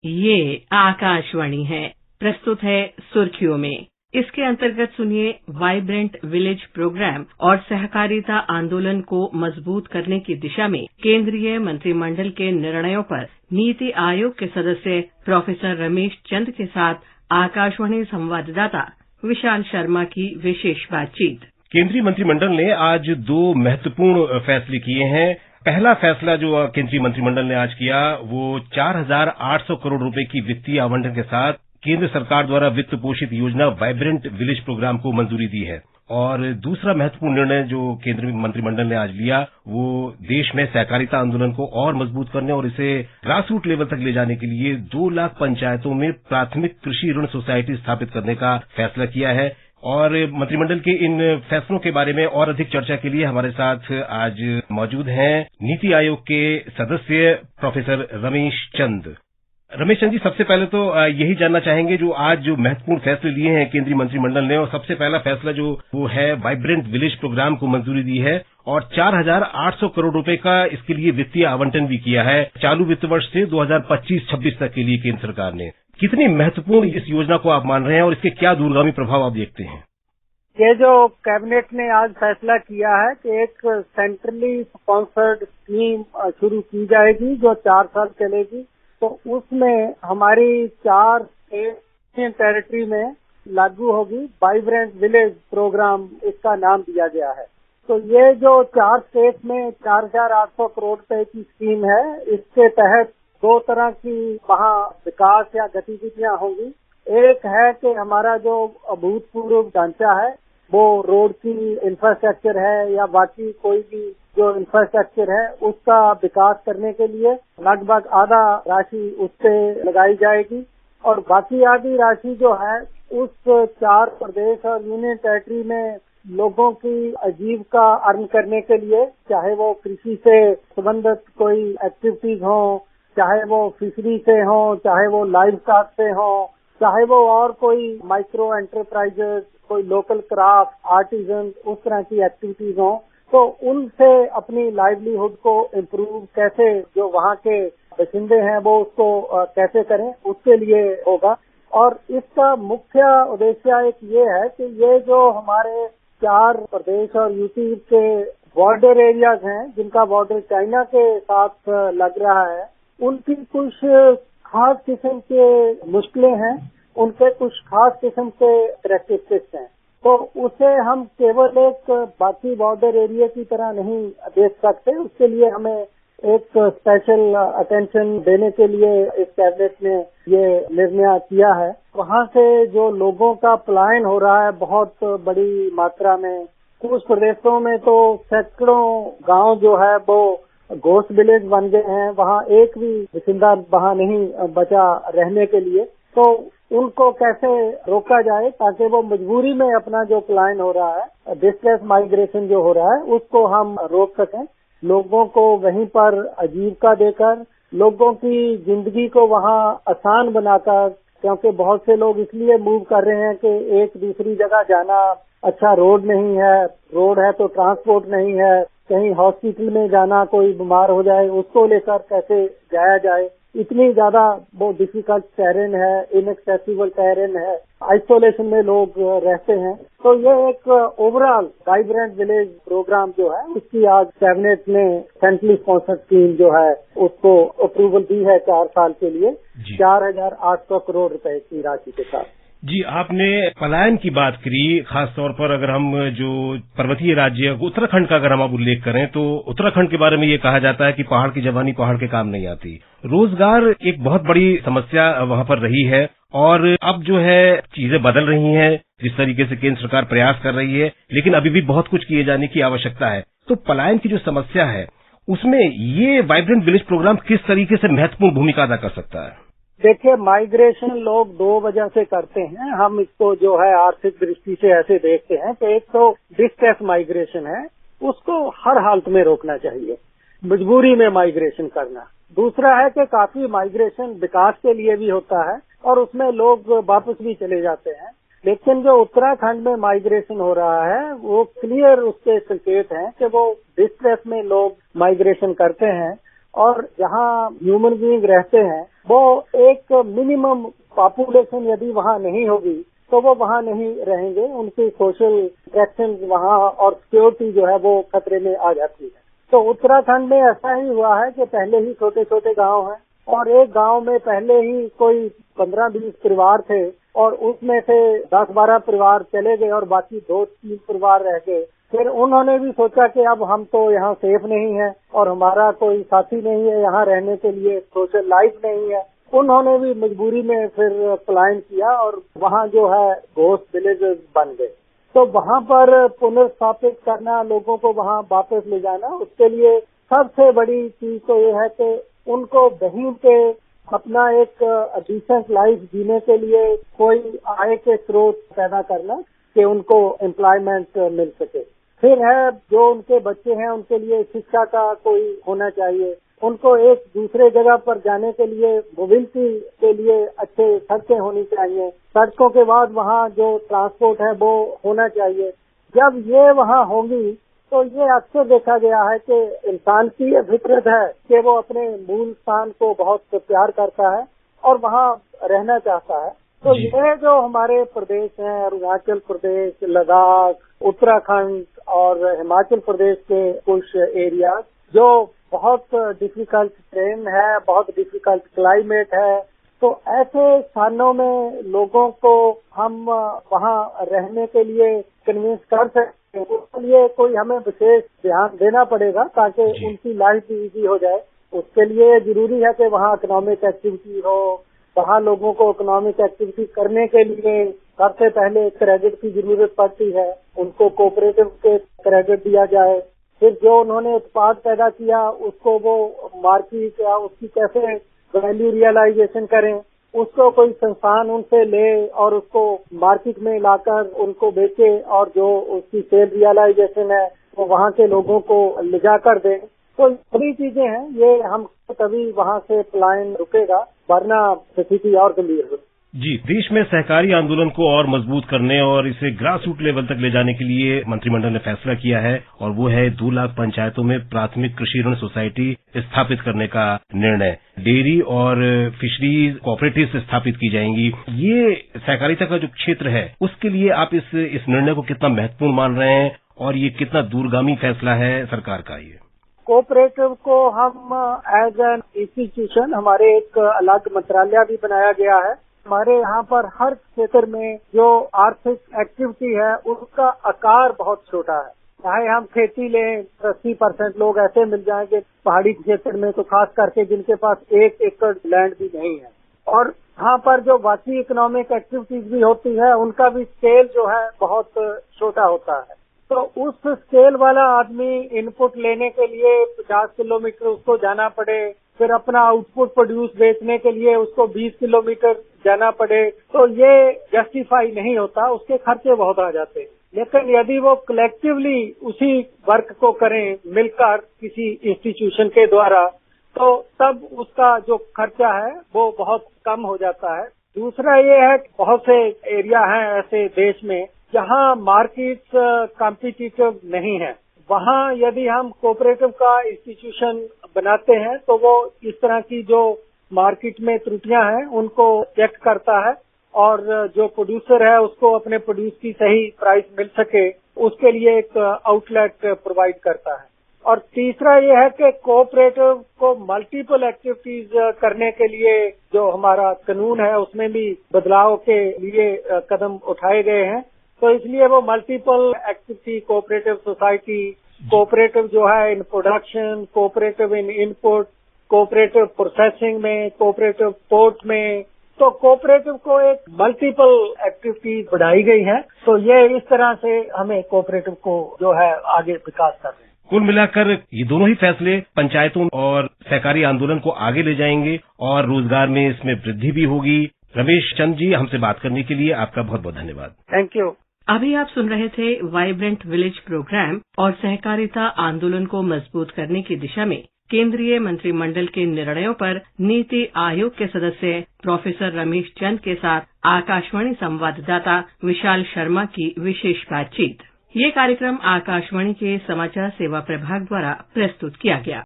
ये आकाशवाणी है। प्रस्तुत है सुर्खियों में। इसके अंतर्गत सुनिए वाइब्रेंट विलेज प्रोग्राम और सहकारिता आंदोलन को मजबूत करने की दिशा में केंद्रीय मंत्रिमंडल के निर्णयों पर नीति आयोग के सदस्य प्रोफेसर रमेश चंद के साथ आकाशवाणी संवाददाता विशाल शर्मा की विशेष बातचीत। केंद्रीय मंत्रिमंडल ने आज 2 महत्वपूर्ण फैसले किए हैं। पहला फैसला जो केंद्रीय मंत्रिमंडल ने आज किया वो 4,800 करोड़ रुपए की वित्तीय आवंटन के साथ केंद्र सरकार द्वारा वित्त पोषित योजना वाइब्रेंट विलेज प्रोग्राम को मंजूरी दी है। और दूसरा महत्वपूर्ण निर्णय जो केंद्रीय मंत्रिमंडल ने आज लिया वो देश में सहकारिता आंदोलन को और मजबूत करने और इसे ग्रास रूट लेवल तक ले जाने के लिए 2 लाख पंचायतों में प्राथमिक कृषि ऋण सोसाइटी स्थापित करने का फैसला किया है। और मंत्रिमंडल के इन फैसलों के बारे में और अधिक चर्चा के लिए हमारे साथ आज मौजूद हैं नीति आयोग के सदस्य प्रोफेसर रमेश चंद। रमेश चंद जी, सबसे पहले तो यही जानना चाहेंगे जो आज जो महत्वपूर्ण फैसले लिए हैं केंद्रीय मंत्रिमंडल ने, और सबसे पहला फैसला जो वो है वाइब्रेंट विलेज प्रोग्राम को मंजूरी दी है और 4,800 करोड़ रुपए का इसके लिए वित्तीय आवंटन भी किया है चालू वित्त वर्ष से 2025-26 तक के लिए केंद्र सरकार ने। कितनी महत्वपूर्ण इस योजना को आप मान रहे हैं और इसके क्या दूरगामी प्रभाव आप देखते हैं? ये जो कैबिनेट ने आज फैसला किया है कि एक सेंट्रली स्पॉन्सर्ड स्कीम शुरू की जाएगी जो 4 साल चलेगी, तो उसमें हमारी 4 यूनियन टेरिटरी में लागू होगी वाइब्रेंट विलेज प्रोग्राम, इसका नाम दिया गया है। तो ये जो 4 स्टेट में 4,800 करोड़ रुपए की स्कीम है, इसके तहत 2 तरह की वहाँ विकास या गतिविधियां होंगी। एक है कि हमारा जो अभूतपूर्व ढांचा है वो रोड की इंफ्रास्ट्रक्चर है या बाकी कोई भी जो इंफ्रास्ट्रक्चर है उसका विकास करने के लिए लगभग आधा राशि उस पे लगाई जाएगी और बाकी आधी राशि जो है उस 4 प्रदेश और यूनियन टेरिटरी में लोगों की आजीविका अर्न करने के लिए, चाहे वो कृषि से संबंधित कोई एक्टिविटीज हो, चाहे वो फिशरी से हो, चाहे वो लाइव स्टॉक से हो, चाहे वो और कोई माइक्रो एंटरप्राइजेस, कोई लोकल क्राफ्ट, आर्टिजन, उस तरह की एक्टिविटीज हो, तो उनसे अपनी लाइवलीहुड को इम्प्रूव कैसे जो वहाँ के बाशिंदे हैं वो उसको कैसे करें, उसके लिए होगा। और इसका मुख्य उद्देश्य एक ये है कि ये जो हमारे 4 प्रदेश और यूपी के बॉर्डर एरियाज हैं जिनका बॉर्डर चाइना के साथ लग रहा है, उनकी कुछ खास किस्म के मुश्किलें हैं, उनके कुछ खास किस्म के कैरेक्टरिस्टिक्स हैं, तो उसे हम केवल एक बाकी बॉर्डर एरिया की तरह नहीं देख सकते। उसके लिए हमें एक स्पेशल अटेंशन देने के लिए इस कैबिनेट ने ये निर्णय किया है। वहाँ से जो लोगों का पलायन हो रहा है बहुत बड़ी मात्रा में, कुछ प्रदेशों में तो सैकड़ों गांव जो है वो घोस्ट विलेज बन गए हैं, वहाँ एक भी बाशिंदा वहाँ नहीं बचा रहने के लिए। तो उनको कैसे रोका जाए ताकि वो मजबूरी में अपना जो पलायन हो रहा है, डिस्ट्रेस माइग्रेशन जो हो रहा है, उसको हम रोक सकें, लोगों को वहीं पर आजीविका देकर, लोगों की जिंदगी को वहाँ आसान बनाकर, क्योंकि बहुत से लोग इसलिए मूव कर रहे हैं कि एक दूसरी जगह जाना, अच्छा रोड नहीं है, रोड है तो ट्रांसपोर्ट नहीं है, कहीं हॉस्पिटल में जाना, कोई बीमार हो जाए उसको लेकर कैसे जाया जाए, इतनी ज्यादा वो डिफिकल्ट टेरेन है, इनएक्सेसिबल टेरेन है, आइसोलेशन में लोग रहते हैं। तो ये एक ओवरऑल वाइब्रेंट विलेज प्रोग्राम जो है उसकी आज कैबिनेट ने सेंट्रली स्पॉन्सर्ड स्कीम जो है उसको अप्रूवल दी है 4 साल के लिए 4,800 करोड़ रुपए की राशि के साथ। जी, आपने पलायन की बात करी, खास तौर पर अगर हम जो पर्वतीय राज्य उत्तराखंड का अगर हम उल्लेख करें तो उत्तराखंड के बारे में ये कहा जाता है कि पहाड़ की जवानी पहाड़ के काम नहीं आती। रोजगार एक बहुत बड़ी समस्या वहां पर रही है और अब जो है चीजें बदल रही हैं, जिस तरीके से केंद्र सरकार प्रयास कर रही है, लेकिन अभी भी बहुत कुछ किए जाने की आवश्यकता है। तो पलायन की जो समस्या है उसमें ये वाइब्रेंट विलेज प्रोग्राम किस तरीके से महत्वपूर्ण भूमिका अदा कर सकता है? देखिए, माइग्रेशन लोग 2 वजह से करते हैं। हम इसको जो है आर्थिक दृष्टि से ऐसे देखते हैं कि एक तो डिस्ट्रेस माइग्रेशन है, उसको हर हालत में रोकना चाहिए, मजबूरी में माइग्रेशन करना। दूसरा है कि काफी माइग्रेशन विकास के लिए भी होता है और उसमें लोग वापस भी चले जाते हैं। लेकिन जो उत्तराखंड में माइग्रेशन हो रहा है वो क्लियर उसके संकेत हैं कि वो डिस्ट्रेस में लोग माइग्रेशन करते हैं और जहाँ ह्यूमन बीइंग रहते हैं वो एक मिनिमम पॉपुलेशन यदि वहाँ नहीं होगी तो वो वहाँ नहीं रहेंगे, उनकी सोशल इंटरेक्शन वहाँ और सिक्योरिटी जो है वो खतरे में आ जाती है। तो उत्तराखंड में ऐसा ही हुआ है कि पहले ही छोटे छोटे गांव हैं और एक गांव में पहले ही कोई 15-20 परिवार थे और उसमें से 10-12 परिवार चले गए और बाकी 2-3 परिवार रह गए। फिर उन्होंने भी सोचा कि अब हम तो यहाँ सेफ नहीं है और हमारा कोई साथी नहीं है यहाँ रहने के लिए, सोशल लाइफ नहीं है। उन्होंने भी मजबूरी में फिर पलायन किया और वहाँ जो है घोस्ट विलेजेस बन गए। तो वहाँ पर पुनर्स्थापित करना, लोगों को वहाँ वापस ले जाना, उसके लिए सबसे बड़ी चीज तो ये है कि उनको वहीं पे अपना एक डिसेंट लाइफ जीने के लिए कोई आय के स्रोत पैदा करना कि उनको एम्प्लॉयमेंट मिल सके। फिर है जो उनके बच्चे हैं उनके लिए शिक्षा का कोई होना चाहिए, उनको एक दूसरे जगह पर जाने के लिए मोबिलिटी के लिए अच्छे सड़कें होनी चाहिए, सड़कों के बाद वहाँ जो ट्रांसपोर्ट है वो होना चाहिए। जब ये वहाँ होंगी तो ये अक्सर देखा गया है कि इंसान की ये फितरत है कि वो अपने मूल स्थान को बहुत प्यार करता है और वहाँ रहना चाहता है। तो ये जो हमारे प्रदेश हैं, अरुणाचल प्रदेश, लद्दाख, उत्तराखंड और हिमाचल प्रदेश के कुछ एरिया जो बहुत डिफिकल्ट ट्रेन है, बहुत डिफिकल्ट क्लाइमेट है, तो ऐसे स्थानों में लोगों को हम वहाँ रहने के लिए कन्विंस कर सकते हैं। उसके लिए कोई हमें विशेष ध्यान देना पड़ेगा ताकि उनकी लाइफ भी इजी हो जाए। उसके लिए जरूरी है कि वहाँ इकोनॉमिक एक्टिविटी हो, वहाँ लोगों को इकोनॉमिक एक्टिविटी करने के लिए सबसे पहले क्रेडिट की जरूरत पड़ती है, उनको कोऑपरेटिव के क्रेडिट दिया जाए। फिर जो उन्होंने उत्पाद पैदा किया उसको वो मार्केट या उसकी कैसे वैल्यू रियलाइजेशन करें, उसको कोई संस्थान उनसे ले और उसको मार्केट में लाकर उनको बेचे और जो उसकी सेल रियलाइजेशन है वो वहाँ के लोगों को ले जाकर दें। तो सभी चीजें हैं, ये हम तभी वहाँ से पलायन रुकेगा, वरना स्थिति और गंभीर होगी। जी, देश में सहकारी आंदोलन को और मजबूत करने और इसे ग्रास रूट लेवल तक ले जाने के लिए मंत्रिमंडल ने फैसला किया है और वो है 2 लाख पंचायतों में प्राथमिक कृषि ऋण सोसाइटी स्थापित करने का निर्णय। डेयरी और फिशरीज कोऑपरेटिव स्थापित की जाएंगी। ये सहकारिता का जो क्षेत्र है उसके लिए आप इस निर्णय को कितना महत्वपूर्ण मान रहे हैं और ये कितना दूरगामी फैसला है सरकार का? ये कोऑपरेटिव को हम एज एन इंस्टीट्यूशन हमारे एक अलग मंत्रालय भी बनाया गया है। हमारे यहाँ पर हर क्षेत्र में जो आर्थिक एक्टिविटी है उसका आकार बहुत छोटा है। चाहे हम खेती लें, 80% लोग ऐसे मिल जाएंगे पहाड़ी क्षेत्र में, तो खास करके जिनके पास 1 एकड़ लैंड भी नहीं है। और यहाँ पर जो बाकी इकोनॉमिक एक्टिविटीज भी होती है उनका भी स्केल जो है बहुत छोटा होता है। तो उस स्केल वाला आदमी इनपुट लेने के लिए 50 किलोमीटर उसको जाना पड़े, फिर अपना आउटपुट प्रोड्यूस बेचने के लिए उसको 20 किलोमीटर जाना पड़े, तो ये जस्टिफाई नहीं होता, उसके खर्चे बहुत आ जाते हैं। लेकिन यदि वो कलेक्टिवली उसी वर्क को करें मिलकर किसी इंस्टीट्यूशन के द्वारा, तो तब उसका जो खर्चा है वो बहुत कम हो जाता है। दूसरा ये है कि बहुत से एरिया हैं ऐसे देश में जहाँ मार्केट्स कॉम्पिटिटिव नहीं है, वहाँ यदि हम कोऑपरेटिव का इंस्टीट्यूशन बनाते हैं तो वो इस तरह की जो मार्केट में त्रुटियां हैं उनको चेक करता है और जो प्रोड्यूसर है उसको अपने प्रोड्यूस की सही प्राइस मिल सके उसके लिए एक आउटलेट प्रोवाइड करता है। और तीसरा ये है कि कोऑपरेटिव को मल्टीपल एक्टिविटीज करने के लिए जो हमारा कानून है उसमें भी बदलाव के लिए कदम उठाए गए हैं। तो इसलिए वो multiple activity cooperative society, cooperative जो है in production, cooperative in input, cooperative processing में, कोऑपरेटिव पोर्ट में, तो कोऑपरेटिव को एक मल्टीपल एक्टिविटीज बढ़ाई गई है। तो ये इस तरह से हमें कोऑपरेटिव को जो है आगे विकास कर रहे हैं। कुल मिलाकर ये दोनों ही फैसले पंचायतों और सहकारी आंदोलन को आगे ले जाएंगे और रोजगार में इसमें वृद्धि भी होगी। रमेश चंद जी, हमसे बात करने के लिए आपका बहुत बहुत धन्यवाद। Thank you. अभी आप सुन रहे थे वाइब्रेंट विलेज प्रोग्राम और सहकारिता आंदोलन को मजबूत करने की दिशा में केंद्रीय मंत्रिमंडल के निर्णयों पर नीति आयोग के सदस्य प्रोफेसर रमेश चंद के साथ आकाशवाणी संवाददाता विशाल शर्मा की विशेष बातचीत। ये कार्यक्रम आकाशवाणी के समाचार सेवा प्रभाग द्वारा प्रस्तुत किया गया।